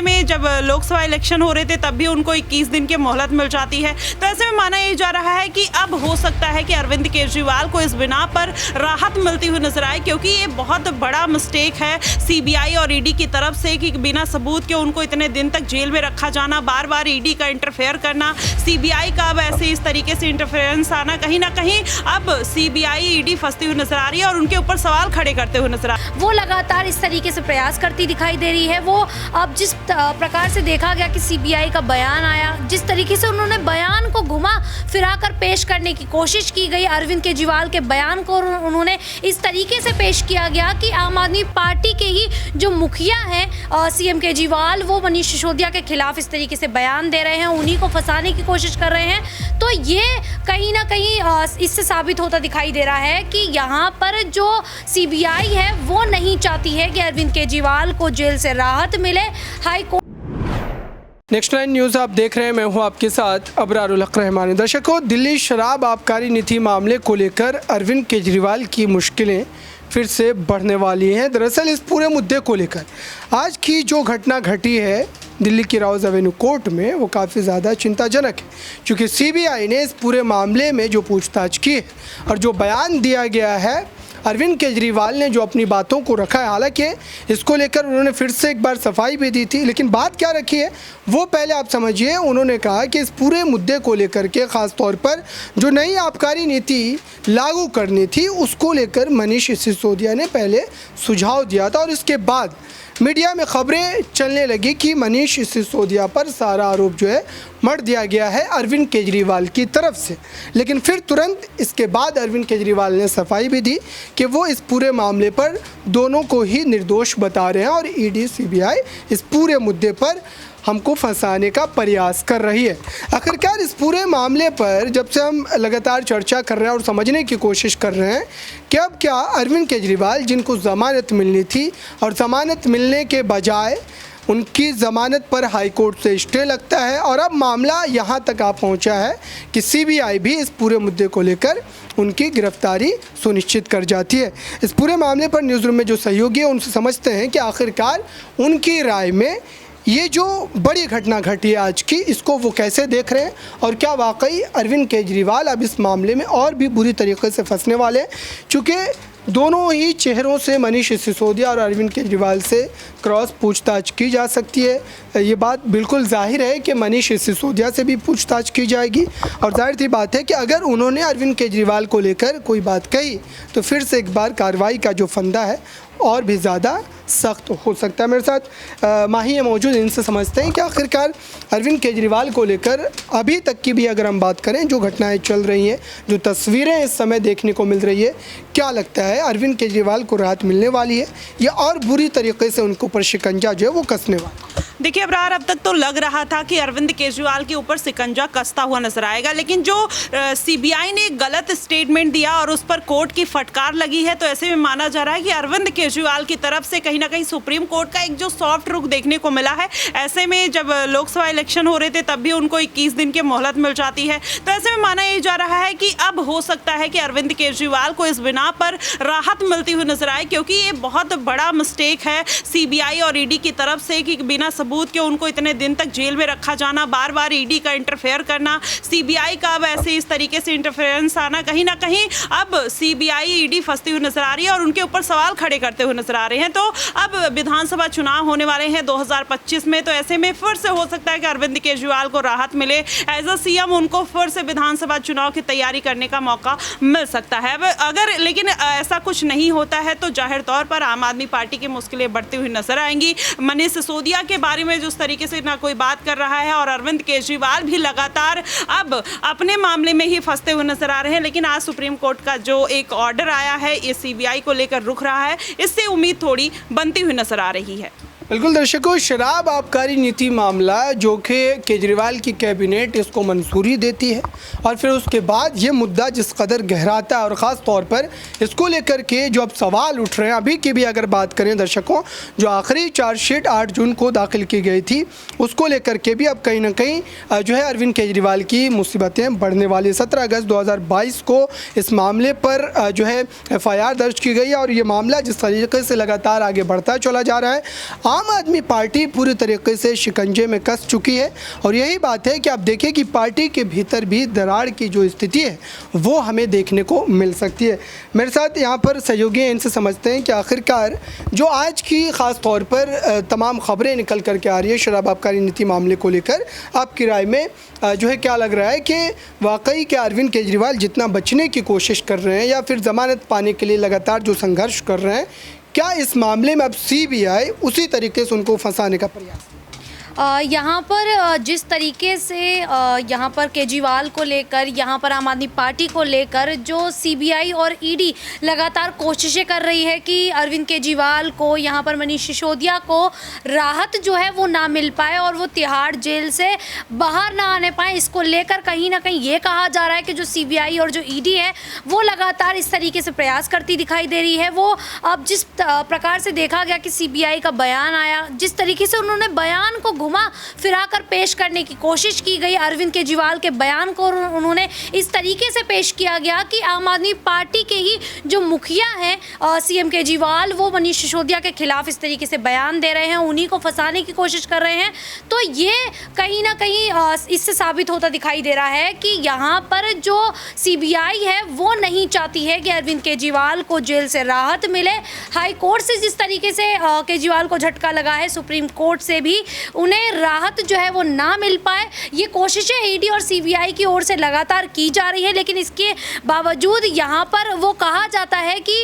ऐसे में जब लोकसभा इलेक्शन हो रहे थे तब भी उनको 21 दिन की मोहलत मिल जाती है। तो ऐसे में माना ये जा रहा है कि अब हो सकता है कि अरविंद केजरीवाल को इस बिना पर राहत मिलती हुई नजर आए, क्योंकि ये बहुत बड़ा मिस्टेक है सीबीआई और ईडी की तरफ से कि बिना सबूत के उनको इतने दिन तक जेल में रखा जाना, बार बार ईडी का इंटरफेयर करना, सीबीआई का अब ऐसे इस तरीके से इंटरफेरेंस आना, कहीं ना कहीं अब सीबीआई ईडी फंसती हुई नजर आ रही है और उनके ऊपर सवाल खड़े करते हुए नजर आ रही है। वो लगातार इस तरीके से प्रयास करती दिखाई दे रही है। वो अब जिस प्रकार से देखा गया कि सीबीआई का बयान आया, जिस तरीके से उन्होंने बयान को घुमा फिरा कर पेश करने की कोशिश की गई, अरविंद केजरीवाल के बयान को उन्होंने इस तरीके से पेश किया गया कि आम आदमी पार्टी के ही जो मुखिया हैं सीएम केजरीवाल, वो मनीष सिसोदिया के खिलाफ इस तरीके से बयान दे रहे हैं, उन्हीं को फंसाने की कोशिश कर रहे हैं। तो ये कहीं ना कहीं इससे साबित होता दिखाई दे रहा है कि यहाँ पर जो सीबीआई है वो नहीं चाहती है कि अरविंद केजरीवाल को जेल से राहत मिले। High court next line news आप देख रहे हैं, मैं हूं आपके साथ अबरारुल हक रहमानी। दर्शकों, दिल्ली शराब आबकारी नीति मामले को लेकर अरविंद केजरीवाल की मुश्किलें फिर से बढ़ने वाली हैं। दरअसल इस पूरे मुद्दे को लेकर आज की जो घटना घटी है दिल्ली की राउज़ एवेन्यू कोर्ट में, वो काफ़ी ज़्यादा चिंताजनक है, क्योंकि सीबीआई ने इस पूरे मामले में जो पूछताछ की है और जो बयान दिया गया है, अरविंद केजरीवाल ने जो अपनी बातों को रखा है, हालांकि इसको लेकर उन्होंने फिर से एक बार सफाई भी दी थी, लेकिन बात क्या रखी है वो पहले आप समझिए। उन्होंने कहा कि इस पूरे मुद्दे को लेकर के ख़ास तौर पर जो नई आबकारी नीति लागू करनी थी उसको लेकर मनीष सिसोदिया ने पहले सुझाव दिया था, और इसके बाद मीडिया में खबरें चलने लगी कि मनीष सिसोदिया पर सारा आरोप जो है मढ़ दिया गया है अरविंद केजरीवाल की तरफ से। लेकिन फिर तुरंत इसके बाद अरविंद केजरीवाल ने सफाई भी दी कि वो इस पूरे मामले पर दोनों को ही निर्दोष बता रहे हैं और ईडी सीबीआई इस पूरे मुद्दे पर हमको फंसाने का प्रयास कर रही है। आखिरकार इस पूरे मामले पर जब से हम लगातार चर्चा कर रहे हैं और समझने की कोशिश कर रहे हैं कि अब क्या अरविंद केजरीवाल, जिनको ज़मानत मिलनी थी और ज़मानत मिलने के बजाय उनकी ज़मानत पर हाई कोर्ट से स्टे लगता है, और अब मामला यहाँ तक आ पहुँचा है कि सीबीआई भी इस पूरे मुद्दे को लेकर उनकी गिरफ्तारी सुनिश्चित कर जाती है। इस पूरे मामले पर न्यूज़ रूम में जो सहयोगी है उनसे समझते हैं कि आखिरकार उनकी राय में ये जो बड़ी घटना घटी है आज की, इसको वो कैसे देख रहे हैं और क्या वाकई अरविंद केजरीवाल अब इस मामले में और भी बुरी तरीके से फंसने वाले हैं, चूँकि दोनों ही चेहरों से मनीष सिसोदिया और अरविंद केजरीवाल से क्रॉस पूछताछ की जा सकती है। ये बात बिल्कुल जाहिर है कि मनीष सिसोदिया से भी पूछताछ की जाएगी, और जाहिर सी बात है कि अगर उन्होंने अरविंद केजरीवाल को लेकर कोई बात कही तो फिर से एक बार कार्रवाई का जो फंदा है और भी ज़्यादा सख्त हो सकता है। मेरे साथ माही है मौजूद, इनसे समझते हैं कि आखिरकार अरविंद केजरीवाल को लेकर अभी तक की भी अगर हम बात करें, जो घटनाएं चल रही हैं, जो तस्वीरें इस समय देखने को मिल रही है, क्या लगता है अरविंद केजरीवाल को राहत मिलने वाली है या और बुरी तरीके से उनके ऊपर शिकंजा जो है वो कसने वाला? देखिए अबरार, अब तक तो लग रहा था कि अरविंद केजरीवाल के ऊपर शिकंजा कसता हुआ नजर आएगा, लेकिन जो सीबीआई ने गलत स्टेटमेंट दिया और उस पर कोर्ट की फटकार लगी है, तो ऐसे में माना जा रहा है कि अरविंद केजरीवाल की तरफ से कहीं ना कहीं सुप्रीम कोर्ट का एक जो सॉफ्ट रुख देखने को मिला है। ऐसे में जब लोकसभा इलेक्शन हो रहे थे तब भी उनको 21 दिन की मोहलत मिल जाती है। तो ऐसे में माना ये जा रहा है कि अब हो सकता है कि अरविंद केजरीवाल को इस बिना पर राहत मिलती हुई नजर आए, क्योंकि ये बहुत बड़ा मिस्टेक है सीबीआई और ईडी की तरफ से कि बिना सबूत के उनको इतने दिन तक जेल में रखा जाना, बार बार ईडी का इंटरफेयर करना, सीबीआई का अब ऐसे इस तरीके से इंटरफेरेंस आना, कहीं ना कहीं अब सीबीआई ईडी फंसती हुई नजर आ रही है और उनके ऊपर सवाल खड़े करते हुए नजर आ रहे हैं। तो अब विधानसभा चुनाव होने वाले हैं 2025 में, तो ऐसे में फिर से हो सकता है कि अरविंद केजरीवाल को राहत मिले। एज अ सीएम उनको फिर से विधानसभा चुनाव की तैयारी करने का मौका मिल सकता है। अगर लेकिन ऐसा कुछ नहीं होता है तो जाहिर तौर पर आम आदमी पार्टी की मुश्किलें बढ़ती हुई नजर आएंगी। मनीष सिसोदिया के बारे में जो उस तरीके से ना कोई बात कर रहा है और अरविंद केजरीवाल भी लगातार अब अपने मामले में ही फंसते हुए नजर आ रहे हैं। लेकिन आज सुप्रीम कोर्ट का जो एक ऑर्डर आया है ये सीबीआई को लेकर रुक रहा है, इससे उम्मीद थोड़ी बनती हुई नजर आ रही है। बिल्कुल दर्शकों, शराब आबकारी नीति मामला जो कि केजरीवाल की कैबिनेट इसको मंजूरी देती है और फिर उसके बाद ये मुद्दा जिस कदर गहराता है और ख़ास तौर पर इसको लेकर के जो अब सवाल उठ रहे हैं, अभी की भी अगर बात करें दर्शकों, जो आखिरी चार्जशीट 8 जून को दाखिल की गई थी उसको लेकर के भी अब कहीं ना कहीं जो है अरविंद केजरीवाल की मुसीबतें बढ़ने वाली। 17 अगस्त 2022 को इस मामले पर जो है FIR दर्ज की गई है और ये मामला जिस तरीके से लगातार आगे बढ़ता चला जा रहा है, आम आदमी पार्टी पूरी तरीके से शिकंजे में कस चुकी है और यही बात है कि आप देखें कि पार्टी के भीतर भी दरार की जो स्थिति है वो हमें देखने को मिल सकती है। मेरे साथ यहाँ पर सहयोगी हैं, इनसे समझते हैं कि आखिरकार जो आज की ख़ास तौर पर तमाम खबरें निकल कर के आ रही है शराब आबकारी नीति मामले को लेकर, आपकी राय में जो है क्या लग रहा है कि वाकई के अरविंद केजरीवाल जितना बचने की कोशिश कर रहे हैं या फिर ज़मानत पाने के लिए लगातार जो संघर्ष कर रहे हैं, क्या इस मामले में अब सीबीआई उसी तरीके से उनको फंसाने का प्रयास? यहाँ पर जिस तरीके से यहाँ पर केजरीवाल को लेकर, यहाँ पर आम आदमी पार्टी को लेकर जो सीबीआई और ईडी लगातार कोशिशें कर रही है कि अरविंद केजरीवाल को, यहाँ पर मनीष सिसोदिया को राहत जो है वो ना मिल पाए और वो तिहाड़ जेल से बाहर ना आने पाए, इसको लेकर कहीं ना कहीं ये कहा जा रहा है कि जो सीबीआई और जो ईडी है वो लगातार इस तरीके से प्रयास करती दिखाई दे रही है। वो अब जिस प्रकार से देखा गया कि सीबीआई का बयान आया, जिस तरीके से उन्होंने बयान को घुमा फिरा कर पेश करने की कोशिश की गई, अरविंद केजरीवाल के बयान को उन्होंने इस तरीके से पेश किया गया कि आम आदमी पार्टी के ही जो मुखिया हैं सीएम केजरीवाल, वो मनीष सिसोदिया के खिलाफ इस तरीके से बयान दे रहे हैं, उन्हीं को फंसाने की कोशिश कर रहे हैं। तो ये कहीं ना कहीं इससे साबित होता दिखाई दे रहा है कि यहाँ पर जो सीबीआई है वो नहीं चाहती है कि अरविंद केजरीवाल को जेल से राहत मिले। हाई कोर्ट से जिस तरीके से केजरीवाल को झटका लगा है, सुप्रीम कोर्ट से भी उन्हें राहत जो है वो ना मिल पाए, ये कोशिशें ईडी और सीबीआई की ओर से लगातार की जा रही है। लेकिन इसके बावजूद यहाँ पर वो कहा जाता है कि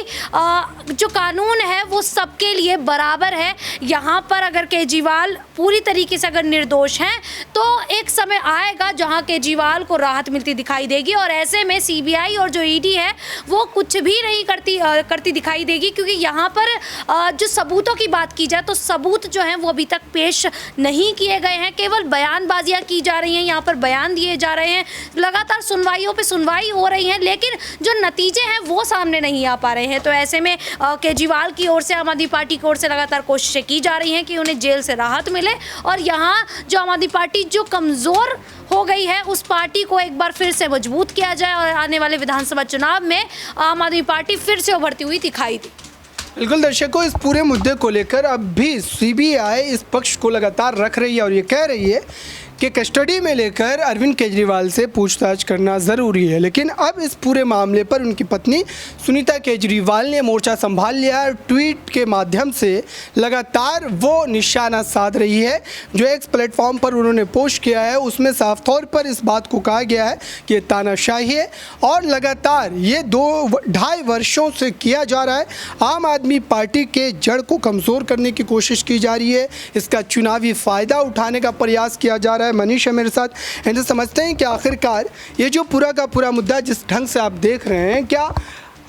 जो कानून है वो सबके लिए बराबर है। यहाँ पर अगर केजरीवाल पूरी तरीके से अगर निर्दोष हैं तो एक समय आएगा जहाँ केजरीवाल को राहत मिलती दिखाई देगी और ऐसे में सीबीआई और जो ईडी है वो कुछ भी नहीं करती दिखाई देगी, क्योंकि यहाँ पर जो सबूतों की बात की जाए तो सबूत जो हैं वो अभी तक पेश नहीं किए गए हैं, केवल बयानबाजियां की जा रही हैं, यहाँ पर बयान दिए जा रहे हैं, लगातार सुनवाइयों पे सुनवाई हो रही है, लेकिन जो नतीजे हैं वो सामने नहीं आ पा रहे हैं। तो ऐसे में केजरीवाल की ओर से, आम आदमी पार्टी की ओर से लगातार कोशिशें की जा रही हैं कि उन्हें जेल से राहत मिले और यहाँ जो आम आदमी पार्टी जो कमज़ोर हो गई है उस पार्टी को एक बार फिर से मजबूत किया जाए और आने वाले विधानसभा चुनाव में आम आदमी पार्टी फिर से उभरती हुई दिखाई दी। बिल्कुल दर्शकों, इस पूरे मुद्दे को लेकर अब भी सीबीआई इस पक्ष को लगातार रख रही है और ये कह रही है कि कस्टडी में लेकर अरविंद केजरीवाल से पूछताछ करना ज़रूरी है। लेकिन अब इस पूरे मामले पर उनकी पत्नी सुनीता केजरीवाल ने मोर्चा संभाल लिया और ट्वीट के माध्यम से लगातार वो निशाना साध रही है। जो एक्स प्लेटफॉर्म पर उन्होंने पोस्ट किया है उसमें साफ तौर पर इस बात को कहा गया है कि ये तानाशाही है और लगातार ये 2-2.5 वर्षों से किया जा रहा है। आम आदमी पार्टी के जड़ को कमज़ोर करने की कोशिश की जा रही है, इसका चुनावी फ़ायदा उठाने का प्रयास किया जा रहा है। मनीष है मेरे साथ, इनसे समझते हैं कि आखिरकार ये जो पूरा का पूरा मुद्दा जिस ढंग से आप देख रहे हैं, क्या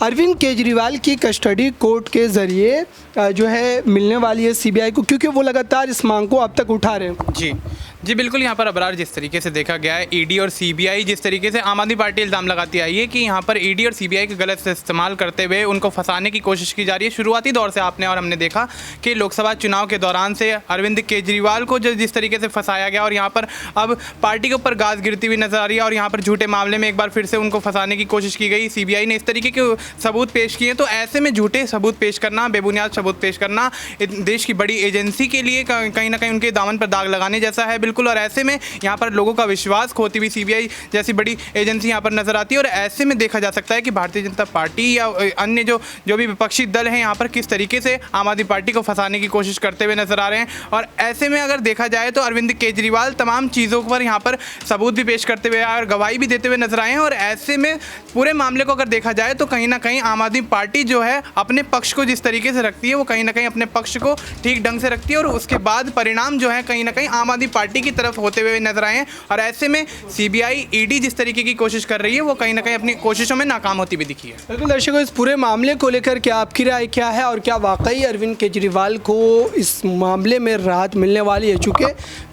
अरविंद केजरीवाल की कस्टडी कोर्ट के ज़रिए जो है मिलने वाली है सीबीआई को, क्योंकि वो लगातार इस मांग को अब तक उठा रहे हैं? जी बिल्कुल। यहाँ पर अबरार, जिस तरीके से देखा गया है ईडी और सीबीआई जिस तरीके से आम आदमी पार्टी इल्ज़ाम लगाती आई है कि यहाँ पर ईडी और सीबीआई के गलत से इस्तेमाल करते हुए उनको फंसाने की कोशिश की जा रही है। शुरुआती दौर से आपने और हमने देखा कि लोकसभा चुनाव के दौरान से अरविंद केजरीवाल को जिस तरीके से फंसाया गया और यहाँ पर अब पार्टी के ऊपर गाज गिरती हुई नजर आ रही है और यहाँ पर झूठे मामले में एक बार फिर से उनको फंसाने की कोशिश की गई। सीबीआई ने इस तरीके के सबूत पेश किए, तो ऐसे में झूठे सबूत पेश करना, बेबुनियाद सबूत पेश करना देश की बड़ी एजेंसी के लिए कहीं ना कहीं उनके दामन पर दाग लगाने जैसा है बिल्कुल। और ऐसे में यहाँ पर लोगों का विश्वास खोती हुई सीबीआई जैसी बड़ी एजेंसी यहाँ पर नजर आती है और ऐसे में देखा जा सकता है कि भारतीय जनता पार्टी या अन्य जो भी विपक्षी दल हैं यहाँ पर किस तरीके से आम आदमी पार्टी को फंसाने की कोशिश करते हुए नजर आ रहे हैं। और ऐसे में अगर देखा जाए तो अरविंद केजरीवाल तमाम चीज़ों पर यहाँ पर सबूत भी पेश करते हुए और गवाही भी देते हुए नजर आए हैं और ऐसे में पूरे मामले को अगर देखा जाए तो कहीं ना कहीं आम आदमी पार्टी जो है अपने पक्ष को जिस तरीके से रखती है वो कहीं ना कहीं अपने पक्ष को ठीक ढंग से रखती है और उसके बाद परिणाम जो है कहीं ना कहीं आम आदमी पार्टी की तरफ होते हुए नजर आए हैं। और ऐसे में सीबीआई ईडी जिस तरीके की कोशिश कर रही है वो कहीं ना कहीं अपनी कोशिशों में नाकाम होती भी दिखी है। बिल्कुल दर्शकों, इस पूरे मामले को लेकर क्या आपकी राय क्या है और क्या वाकई अरविंद केजरीवाल को इस मामले में राहत मिलने वाली है? चूँकि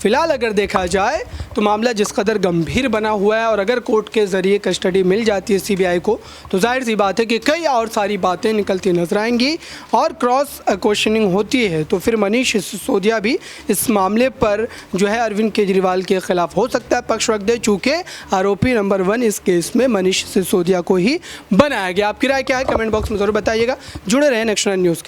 फिलहाल अगर देखा जाए तो मामला जिस कदर गंभीर बना हुआ है और अगर कोर्ट के ज़रिए कस्टडी मिल जाती है सीबीआई को तो जाहिर सी बात है कि कई और सारी बातें निकलती नजर आएंगी और क्रॉस क्वेश्चनिंग होती है तो फिर मनीष सिसोदिया भी इस मामले पर जो है अरविंद केजरीवाल के खिलाफ हो सकता है पक्ष रख दे, चूँकि आरोपी नंबर 1 इस केस में मनीष सिसोदिया को ही बनाया गया। आपकी राय क्या है? कमेंट बॉक्स में ज़रूर बताइएगा। जुड़े रहे नेक्स्ट 9 न्यूज़ के।